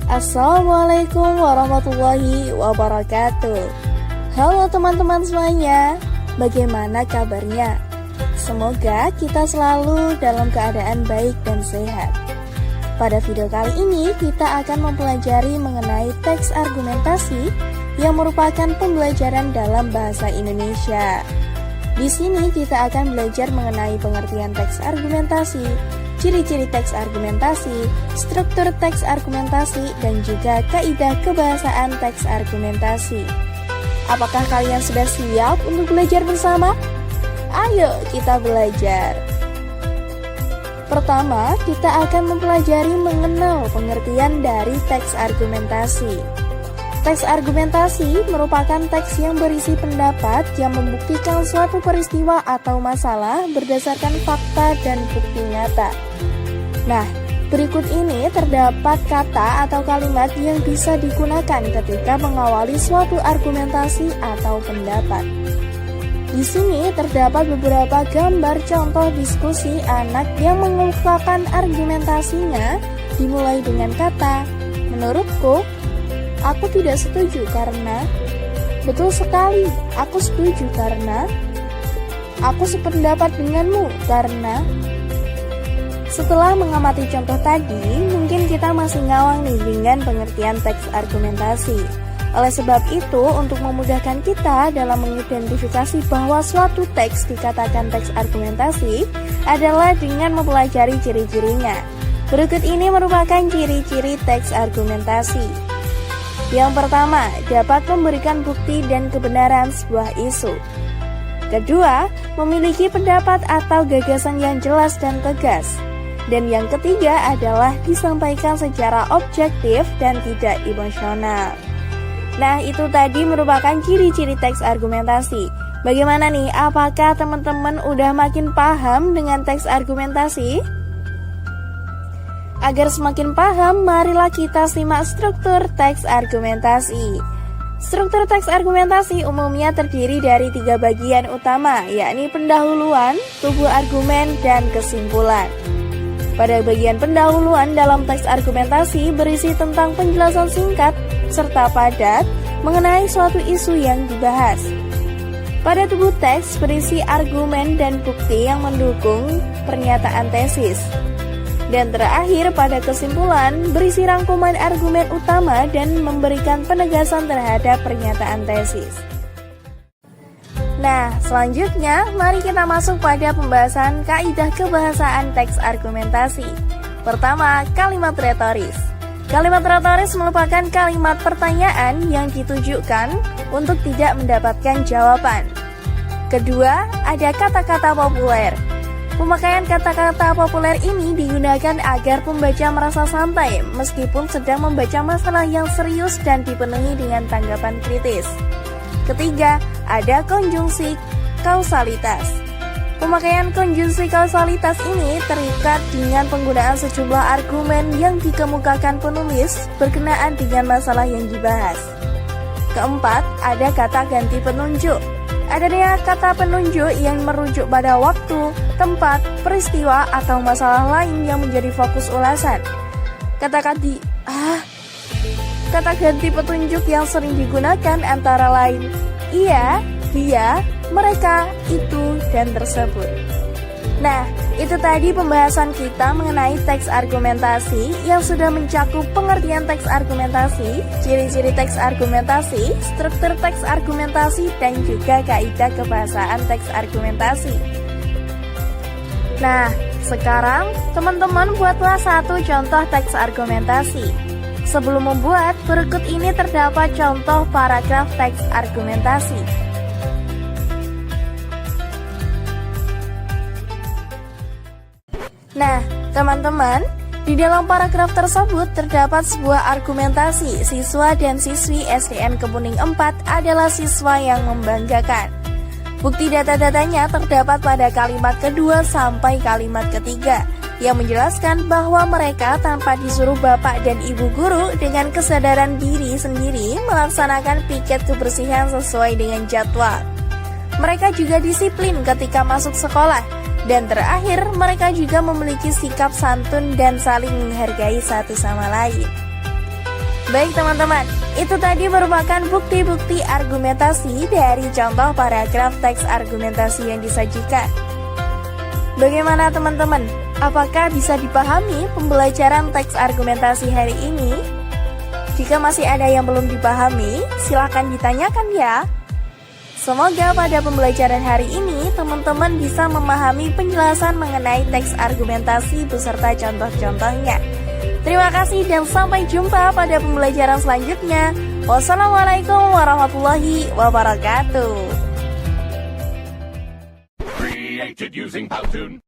Assalamualaikum warahmatullahi wabarakatuh. Halo teman-teman semuanya, bagaimana kabarnya? Semoga kita selalu dalam keadaan baik dan sehat. Pada video kali ini kita akan mempelajari mengenai teks argumentasi yang merupakan pembelajaran dalam bahasa Indonesia. Di sini kita akan belajar mengenai pengertian teks argumentasi, ciri-ciri teks argumentasi, struktur teks argumentasi, dan juga kaidah kebahasaan teks argumentasi. Apakah kalian sudah siap untuk belajar bersama? Ayo kita belajar. Pertama, kita akan mempelajari mengenal pengertian dari teks argumentasi. Teks argumentasi merupakan teks yang berisi pendapat yang membuktikan suatu peristiwa atau masalah berdasarkan fakta dan bukti nyata. Nah, berikut ini terdapat kata atau kalimat yang bisa digunakan ketika mengawali suatu argumentasi atau pendapat. Di sini terdapat beberapa gambar contoh diskusi anak yang mengungkapkan argumentasinya dimulai dengan kata, "Menurutku, aku tidak setuju karena," "Betul sekali, aku setuju karena," "Aku sependapat denganmu karena." Setelah mengamati contoh tadi, mungkin kita masih ngawang nih dengan pengertian teks argumentasi. Oleh sebab itu, untuk memudahkan kita dalam mengidentifikasi bahwa suatu teks dikatakan teks argumentasi adalah dengan mempelajari ciri-cirinya. Berikut ini merupakan ciri-ciri teks argumentasi. Yang pertama, dapat memberikan bukti dan kebenaran sebuah isu. Kedua, memiliki pendapat atau gagasan yang jelas dan tegas. Dan yang ketiga adalah disampaikan secara objektif dan tidak emosional. Nah, itu tadi merupakan ciri-ciri teks argumentasi. Bagaimana nih? Apakah teman-teman udah makin paham dengan teks argumentasi? Agar semakin paham, marilah kita simak struktur teks argumentasi. Struktur teks argumentasi umumnya terdiri dari 3 bagian utama, yakni pendahuluan, tubuh argumen, dan kesimpulan. Pada bagian pendahuluan dalam teks argumentasi berisi tentang penjelasan singkat serta padat mengenai suatu isu yang dibahas. Pada tubuh teks berisi argumen dan bukti yang mendukung pernyataan tesis. Dan terakhir pada kesimpulan berisi rangkuman argumen utama dan memberikan penegasan terhadap pernyataan tesis. Nah, selanjutnya mari kita masuk pada pembahasan kaidah kebahasaan teks argumentasi. Pertama, kalimat retoris. Kalimat retoris merupakan kalimat pertanyaan yang ditujukan untuk tidak mendapatkan jawaban. Kedua, ada kata-kata populer. Pemakaian kata-kata populer ini digunakan agar pembaca merasa santai meskipun sedang membaca masalah yang serius dan dipenuhi dengan tanggapan kritis. Ketiga, ada konjungsi kausalitas. Pemakaian konjungsi kausalitas ini terikat dengan penggunaan sejumlah argumen yang dikemukakan penulis berkenaan dengan masalah yang dibahas. Keempat, ada kata ganti penunjuk. Adanya kata penunjuk yang merujuk pada waktu, tempat, peristiwa, atau masalah lain yang menjadi fokus ulasan. Kata ganti petunjuk yang sering digunakan antara lain ia, dia, mereka, itu, dan tersebut. Nah, itu tadi pembahasan kita mengenai teks argumentasi yang sudah mencakup pengertian teks argumentasi, ciri-ciri teks argumentasi, struktur teks argumentasi, dan juga kaidah kebahasaan teks argumentasi. Nah, sekarang teman-teman buatlah satu contoh teks argumentasi. Sebelum membuat, berikut ini terdapat contoh paragraf teks argumentasi. Nah, teman-teman, di dalam paragraf tersebut terdapat sebuah argumentasi. Siswa dan siswi SDN Kemuning 4 adalah siswa yang membanggakan. Bukti data-datanya terdapat pada kalimat kedua sampai kalimat ketiga, yang menjelaskan bahwa mereka tanpa disuruh bapak dan ibu guru dengan kesadaran diri sendiri melaksanakan piket kebersihan sesuai dengan jadwal. Mereka juga disiplin ketika masuk sekolah. Dan terakhir, mereka juga memiliki sikap santun dan saling menghargai satu sama lain. Baik teman-teman, itu tadi merupakan bukti-bukti argumentasi dari contoh paragraf teks argumentasi yang disajikan. Bagaimana teman-teman? Apakah bisa dipahami pembelajaran teks argumentasi hari ini? Jika masih ada yang belum dipahami, silakan ditanyakan ya. Semoga pada pembelajaran hari ini teman-teman bisa memahami penjelasan mengenai teks argumentasi beserta contoh-contohnya. Terima kasih dan sampai jumpa pada pembelajaran selanjutnya. Wassalamualaikum warahmatullahi wabarakatuh. Created using Powtoon.